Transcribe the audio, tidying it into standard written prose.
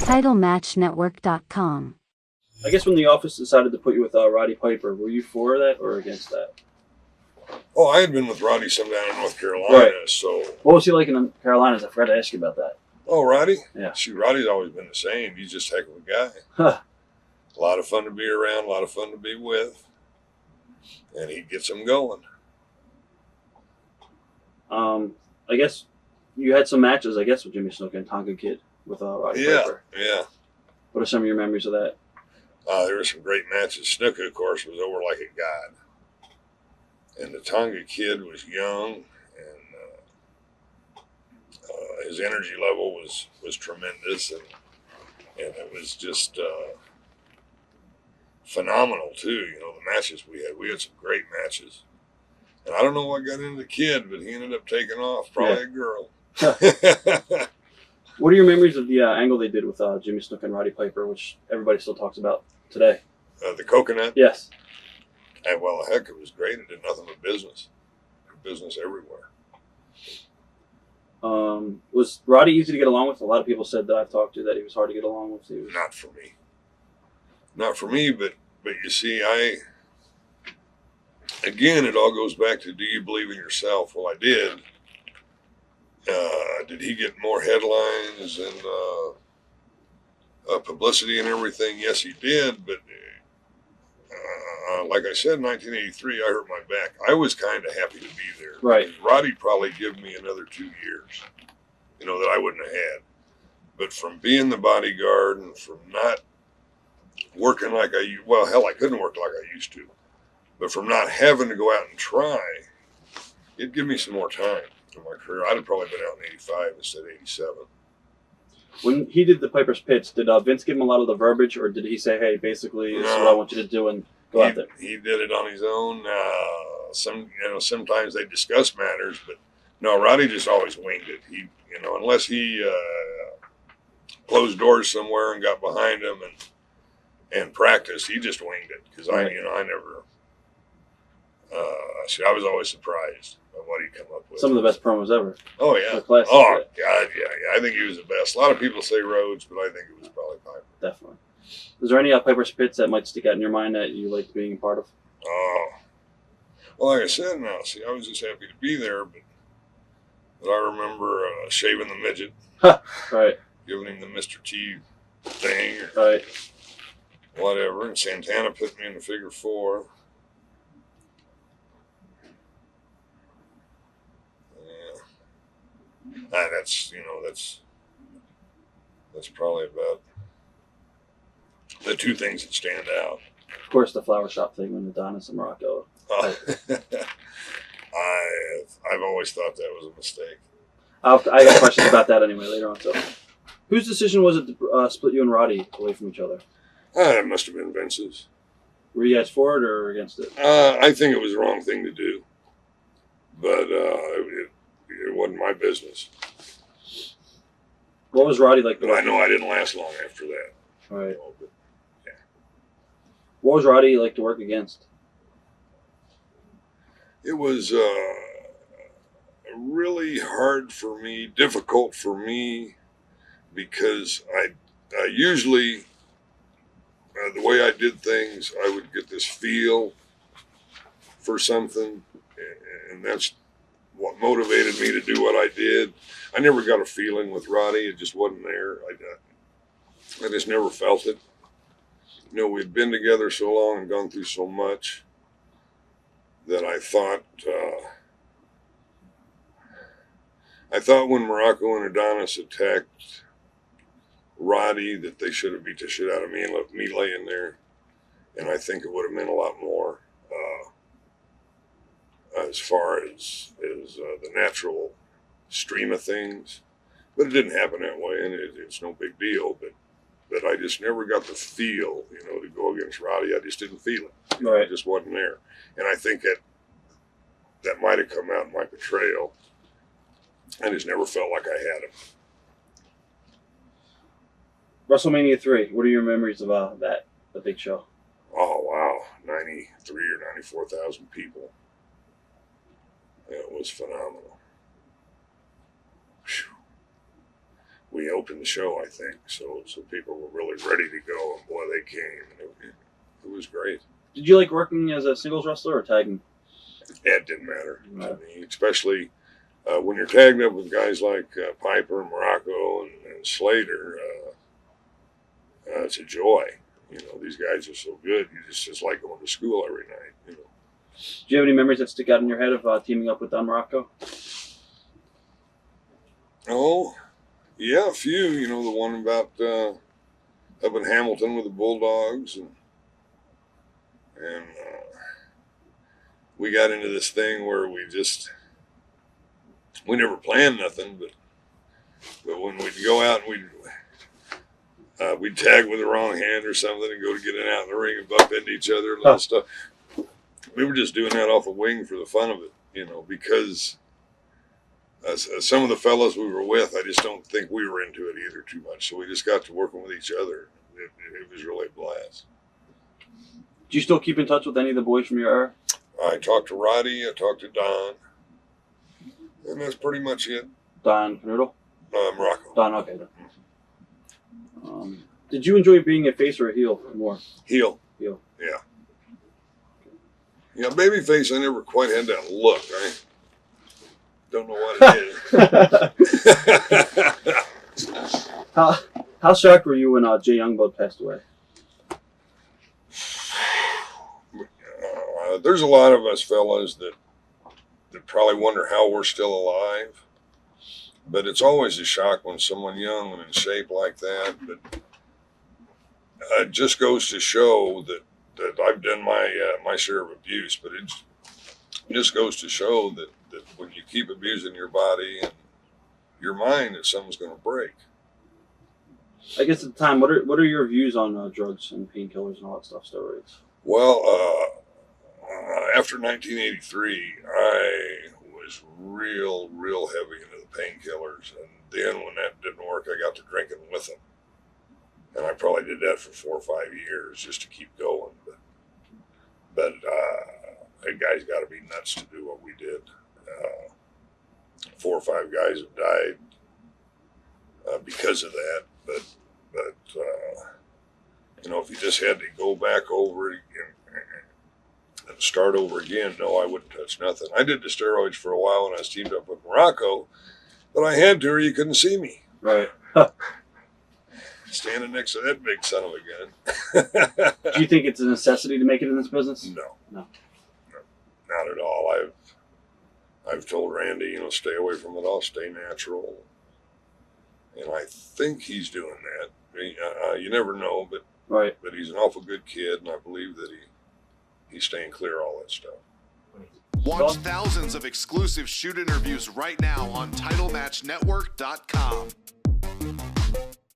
TitleMatchNetwork.com. I guess when the office decided to put you with Roddy Piper, were you for that or against that? Oh, I had been with Roddy some down in North Carolina, right. So... What was he like in the Carolinas? I forgot to ask you about that. Oh, Roddy? Yeah. Shoot, Roddy's always been the same. He's just a heck of a guy. Huh. A lot of fun to be around, a lot of fun to be with. And he gets them going. I guess you had some matches, I guess, with Jimmy Snuka and Tonga Kid with Roddy Piper. Yeah. What are some of your memories of that? There were some great matches. Snuka, of course, was over like a god. And the Tonga Kid was young, and his energy level was tremendous, and it was just phenomenal, too. You know, the matches we had some great matches. And I don't know what got into the Kid, but he ended up taking off. Probably a girl. What are your memories of the angle they did with Jimmy Snuka and Roddy Piper, which everybody still talks about today? The coconut? Yes. Well, heck, it was great. It did nothing but business. Business everywhere. Was Roddy easy to get along with? A lot of people said that I've talked to that he was hard to get along with. Not for me. Not for me, but you see, again, it all goes back to, do you believe in yourself? Well, I did. Did he get more headlines and publicity and everything? Yes, he did. But like I said, in 1983, I hurt my back. I was kind of happy to be there. Right. Roddy probably give me another 2 years, that I wouldn't have had. But from being the bodyguard and from not working like I couldn't work like I used to. But from not having to go out and try, it'd give me some more time in my career. I'd have probably been out in 85 instead of 87. When he did the Piper's Pits, did Vince give him a lot of the verbiage, or did he say, hey, basically, this is what I want you to do, and go out there? He did it on his own. Sometimes they discuss matters, but no, Roddy just always winged it. He, unless he closed doors somewhere and got behind him and practiced, he just winged it. Because I never... I was always surprised by what he'd come up with. Some of the best promos ever. Oh, yeah. Classic, God, yeah. I think he was the best. A lot of people say Rhodes, but I think it was probably Piper. Definitely. Is there any Piper's Pits that might stick out in your mind that you liked being a part of? Well, like I said, I was just happy to be there, but I remember shaving the midget. Right. Giving him the Mr. T thing. Right. Whatever. And Santana put me in the figure 4. That's probably about the 2 things that stand out. Of course, the flower shop thing with Adonis and Muraco. I've always thought that was a mistake. I got questions about that anyway later on. So, whose decision was it to split you and Roddy away from each other? It must have been Vince's. Were you guys for it or against it? I think it was the wrong thing to do, but it wasn't my business. What was Roddy like? But I know I didn't last long after that. Right. But, yeah. What was Roddy like to work against? It was really hard for me, difficult for me, because I usually, the way I did things, I would get this feel for something, and that's what motivated me to do what I did. I never got a feeling with Roddy. It just wasn't there. I just never felt it. We'd been together so long and gone through so much that I thought when Muraco and Adonis attacked Roddy that they should have beat the shit out of me and left me laying there. And I think it would have meant a lot more as far as the natural stream of things. But it didn't happen that way, and it's no big deal. But I just never got the feel, to go against Roddy. I just didn't feel it. Right. It just wasn't there. And I think that might have come out in my portrayal. I just never felt like I had him. WrestleMania 3, what are your memories of that, the big show? Oh, wow. 93 or 94,000 people. It was phenomenal. Whew. we opened the show, I think. So people were really ready to go, and boy, they came. It was great. Did you like working as a singles wrestler or tagging? Yeah, it didn't matter to me, especially when you're tagged up with guys like Piper and Muraco and Slater. It's a joy. You know, these guys are so good. You just like going to school every night. You know. Do you have any memories that stick out in your head of teaming up with Don Muraco? Oh, yeah, a few. You know, the one about up in Hamilton with the Bulldogs, and we got into this thing where we never planned nothing, but when we'd go out and we'd tag with the wrong hand or something and go to get it out in the ring and bump into each other and little stuff. We were just doing that off the wing for the fun of it, you know, because some of the fellas we were with, I just don't think we were into it either too much. So we just got to working with each other. It was really a blast. Do you still keep in touch with any of the boys from your era? I talked to Roddy, I talked to Don, and that's pretty much it. Don Muraco? Muraco. Don, okay. Did you enjoy being a face or a heel more? Heel. Heel. Yeah. Yeah, babyface, I never quite had that look. I don't know what it is. How shocked were you when Jay Youngblood passed away? There's a lot of us fellas that probably wonder how we're still alive. But it's always a shock when someone young and in shape like that. But it just goes to show that I've done my share of abuse. But it just goes to show that when you keep abusing your body and your mind, that something's going to break. I guess at the time, what are your views on drugs and painkillers and all that stuff, steroids? Well, after 1983, I was real heavy into the painkillers, and then when that didn't work, I got to drinking with them, and I probably did that for 4 or 5 years just to keep going. But that guy's got to be nuts to do what we did. 4 or 5 guys have died because of that, but you know, if you just had to go back over it and start over again, no, I wouldn't touch nothing. I did the steroids for a while when I was teamed up with Muraco, but I had to or you couldn't see me. Right. Standing next to that big son of a gun. Do you think it's a necessity to make it in this business? No, not at all. I've told Randy, you know, stay away from it all, stay natural, and I think he's doing that. You never know, but right. But he's an awful good kid, and I believe that he's staying clear of all that stuff. Watch thousands of exclusive shoot interviews right now on TitleMatchNetwork.com.